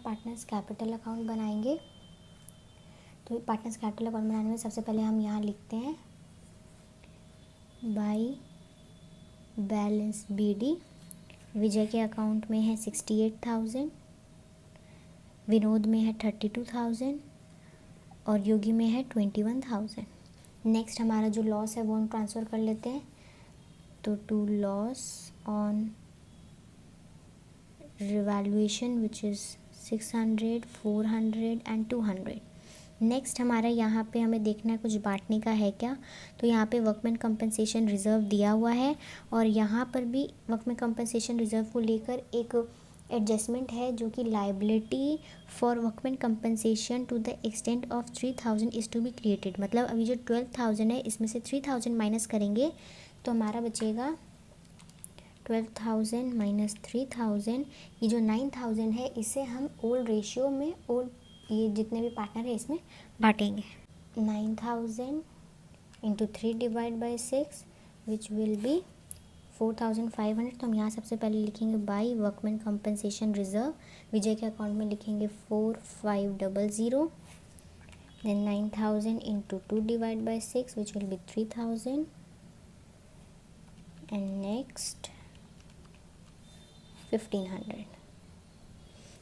Partners capital account बनाएंगे। तो partners capital account बनाने में सबसे पहले हम यहाँ लिखते हैं बाई बैलेंस BD। विजय के अकाउंट में है 68,000, विनोद में है 32,000 और योगी में है 21,000। नेक्स्ट हमारा जो लॉस है वो हम ट्रांसफ़र कर लेते हैं। तो to loss on revaluation which is 600, 400 and 200। Next हमारा यहाँ पे हमें देखना है कुछ बांटने का है क्या। तो यहाँ पे वर्कमैन कंपनसेशन रिज़र्व दिया हुआ है और यहाँ पर भी वर्कमैन कंपनसेशन रिज़र्व को लेकर एक एडजस्टमेंट है जो कि liability for workman compensation to the extent of 3,000 is to be created. मतलब अभी जो 12,000 है इसमें से 3,000 माइनस करेंगे तो हमारा बचेगा 12,000 माइनस 3,000। ये जो 9,000 है इसे हम ओल्ड रेशियो में ये जितने भी पार्टनर है इसमें बांटेंगे। 9,000 into 3 divide by 6 which will be 4,500। तो हम यहाँ सबसे पहले लिखेंगे by workman compensation reserve. Vijay के अकाउंट में लिखेंगे 4,500। Then 9,000 into 2 divide by 6 which will be 3,000 and next 1,500।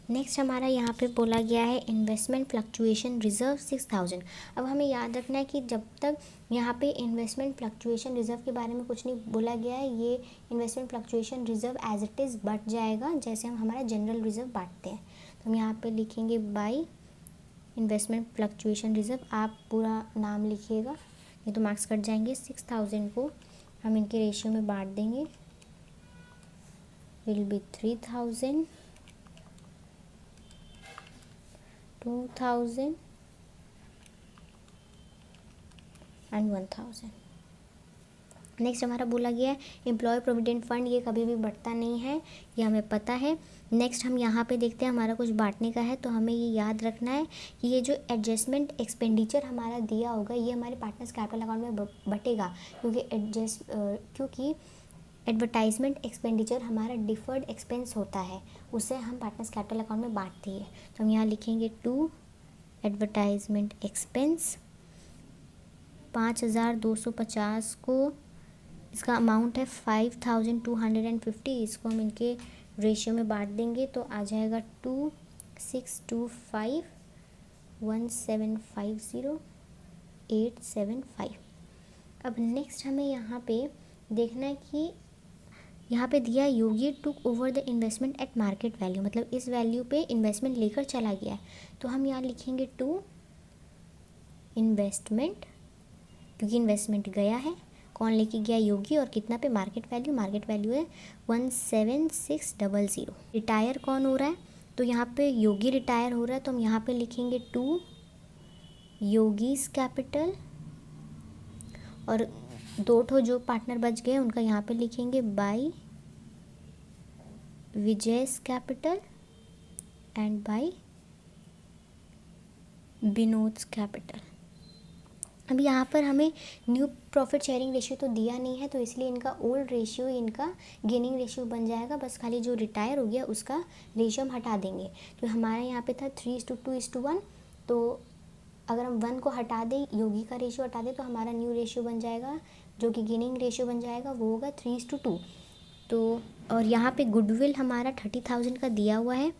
Next हमारा यहाँ पे बोला गया है इन्वेस्टमेंट फ्लक्चुएशन रिजर्व 6,000। अब हमें याद रखना है कि जब तक यहाँ पे इन्वेस्टमेंट फ्लक्चुएशन रिजर्व के बारे में कुछ नहीं बोला गया है, ये investment fluctuation reserve as it is बढ़ जाएगा जैसे हम हमारा जनरल रिजर्व बांटते हैं। तो हम यहाँ पे लिखेंगे बाई इन्वेस्टमेंट फ्लक्चुएशन रिजर्व। आप पूरा नाम लिखिएगा, ये तो मार्क्स कट जाएंगे। 6,000 को हम इनके रेशियो में बांट देंगे, विल बी 3,000, 2,000 एंड 1,000। नेक्स्ट हमारा बोला गया है एम्प्लॉय प्रोविडेंट फंड, ये कभी भी बढ़ता नहीं है, ये हमें पता है। नेक्स्ट हम यहाँ पे देखते हैं हमारा कुछ बांटने का है। तो हमें ये याद रखना है कि ये जो एडजस्टमेंट एक्सपेंडिचर हमारा दिया होगा ये हमारे पार्टनर्स कैपिटल अकाउंट में बटेगा, क्योंकि एडवर्टाइजमेंट एक्सपेंडिचर हमारा डिफर्ड एक्सपेंस होता है, उसे हम पार्टनर्स कैपिटल अकाउंट में बांटते हैं। तो हम यहाँ लिखेंगे टू एडवर्टाइजमेंट एक्सपेंस 5,250 को, इसका अमाउंट है 5,250, इसको हम इनके रेशियो में बांट देंगे तो आ जाएगा 2,625,1,750,875। अब नेक्स्ट हमें यहाँ पे देखना है कि यहाँ पे दिया Yogi took over the investment at market value, मतलब इस वैल्यू पे इन्वेस्टमेंट लेकर चला गया है। तो हम यहाँ लिखेंगे टू इन्वेस्टमेंट, क्योंकि इन्वेस्टमेंट गया है, कौन लेके गया, योगी, और कितना पे, मार्केट वैल्यू है 17,600। रिटायर कौन हो रहा है, तो यहाँ पे योगी रिटायर हो रहा है, तो हम यहाँ पे लिखेंगे टू योगीज कैपिटल, और दो ठो जो पार्टनर बच गए उनका यहाँ पे लिखेंगे by Vijay's capital and by Vinod's capital. अब यहाँ पर हमें न्यू प्रॉफिट शेयरिंग रेशियो तो दिया नहीं है, तो इसलिए इनका ओल्ड रेशियो इनका गेनिंग रेशियो बन जाएगा, बस खाली जो रिटायर हो गया उसका रेशियो हम हटा देंगे। तो हमारे यहाँ पे था 3:2:1, तो अगर हम 1 को हटा दें, योगी का रेशियो हटा दें, तो हमारा न्यू रेशियो बन जाएगा जो कि गेनिंग रेशियो बन जाएगा, वो होगा 3:2। तो और यहाँ पे गुडविल हमारा 30,000 का दिया हुआ है,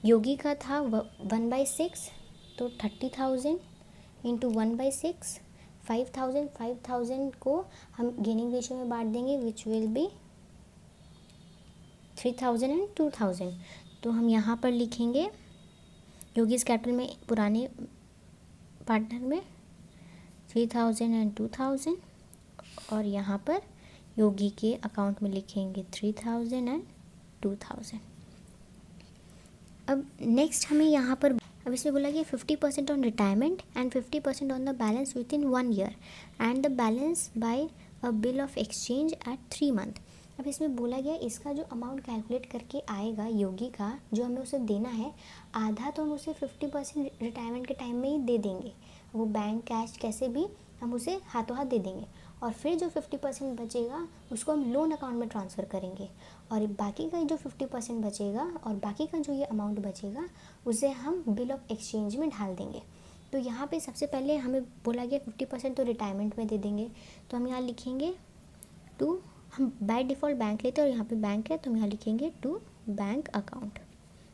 योगी का था 1/6, तो 30,000 इंटू 1/6 5,000 को हम गेनिंग रेशियो में बांट देंगे विच विल बी 3,000 एंड 2,000। तो हम यहाँ पर लिखेंगे योगीज कैपिटल में पुराने पार्टनर में 3,000 एंड 2,000, और यहाँ पर योगी के अकाउंट में लिखेंगे 3,000 एंड 2,000। अब नेक्स्ट हमें यहाँ पर अब इसमें बोला कि 50% on retirement and 50% on the balance within 1 year and the balance by a bill of exchange at 3 month. अब इसमें बोला गया इसका जो अमाउंट कैलकुलेट करके आएगा योगी का, जो हमें उसे देना है, आधा तो हम उसे 50% रिटायरमेंट के टाइम में ही दे देंगे, वो बैंक कैश कैसे भी हम उसे हाथों हाथ दे देंगे, और फिर जो 50% बचेगा उसको हम लोन अकाउंट में ट्रांसफ़र करेंगे, और बाकी का जो 50% बचेगा और बाकी का जो ये अमाउंट बचेगा उसे हम बिल ऑफ एक्सचेंज में डाल देंगे। तो यहाँ पे सबसे पहले हमें बोला गया 50% तो रिटायरमेंट में दे देंगे, तो हम यहाँ लिखेंगे टू, हम बाय डिफ़ॉल्ट बैंक लेते हैं और यहाँ पे बैंक है तो हम यहाँ लिखेंगे टू बैंक अकाउंट।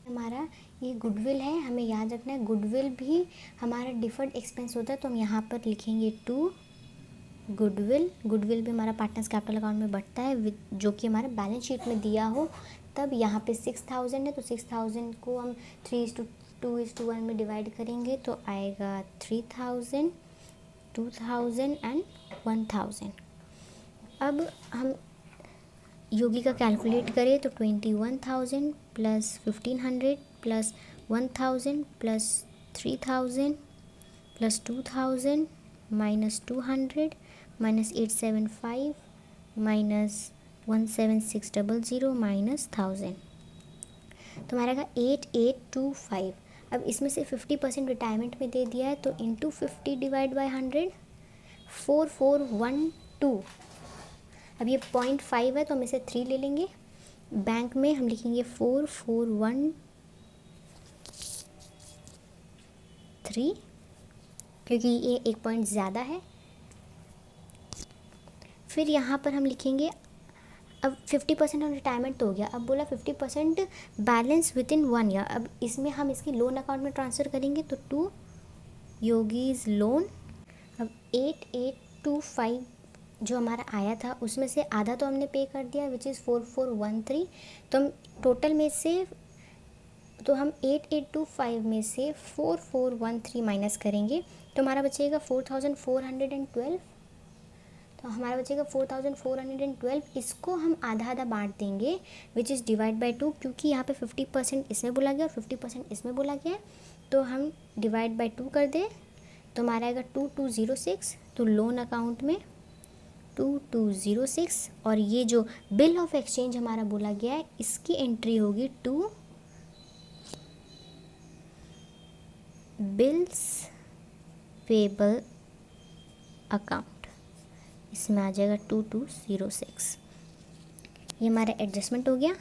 हमारा ये गुडविल है, हमें याद रखना है गुडविल भी हमारा डिफर्ड एक्सपेंस होता है, तो हम यहाँ पर लिखेंगे टू गुडविल। गुडविल भी हमारा पार्टनर्स कैपिटल अकाउंट में बढ़ता है जो कि हमारा बैलेंस शीट में दिया हो। तब यहाँ पे 6000 है तो 6000 को हम 3:2:1 में डिवाइड करेंगे तो आएगा 3000, 2000 एंड 1000। अब हम योगी का कैलकुलेट करें तो 21,000 plus 1500 plus 1000 plus 3000 plus 2000 minus 200 minus 875 minus 17600 minus 1000, तो हमारा 8825। अब इसमें से 50% रिटायरमेंट में दे दिया है तो इंटू 50 डिवाइड बाई 100 4412। अब ये 0.5 है तो हम इसे 3 ले लेंगे, बैंक में हम लिखेंगे 4413 क्योंकि ये 1 पॉइंट ज़्यादा है। फिर यहाँ पर हम लिखेंगे, अब 50% हम रिटायरमेंट तो हो गया, अब बोला 50% बैलेंस विद इन 1 ईयर। अब इसमें हम इसकी लोन अकाउंट में ट्रांसफ़र करेंगे तो टू योगीज़ लोन। अब 8825 जो हमारा आया था उसमें से आधा तो हमने पे कर दिया विच इज़ 4413, तो हम टोटल में से तो हम 8825 में से 4413 माइनस करेंगे तो हमारा बचेगा 4412। तो हमारा बचेगा 4412, इसको हम आधा आधा बांट देंगे विच इज़ डिवाइड बाई 2, क्योंकि यहाँ पे 50% इसमें बोला गया और 50% इसमें बोला गया है, तो हम डिवाइड बाई 2 कर दें तो हमारा आएगा 2206। तो लोन अकाउंट में 2206, और ये जो बिल ऑफ एक्सचेंज हमारा बोला गया है इसकी एंट्री होगी टू बिल्स पेबल अकाउंट, इसमें आ जाएगा 2206। ये हमारा एडजस्टमेंट हो गया।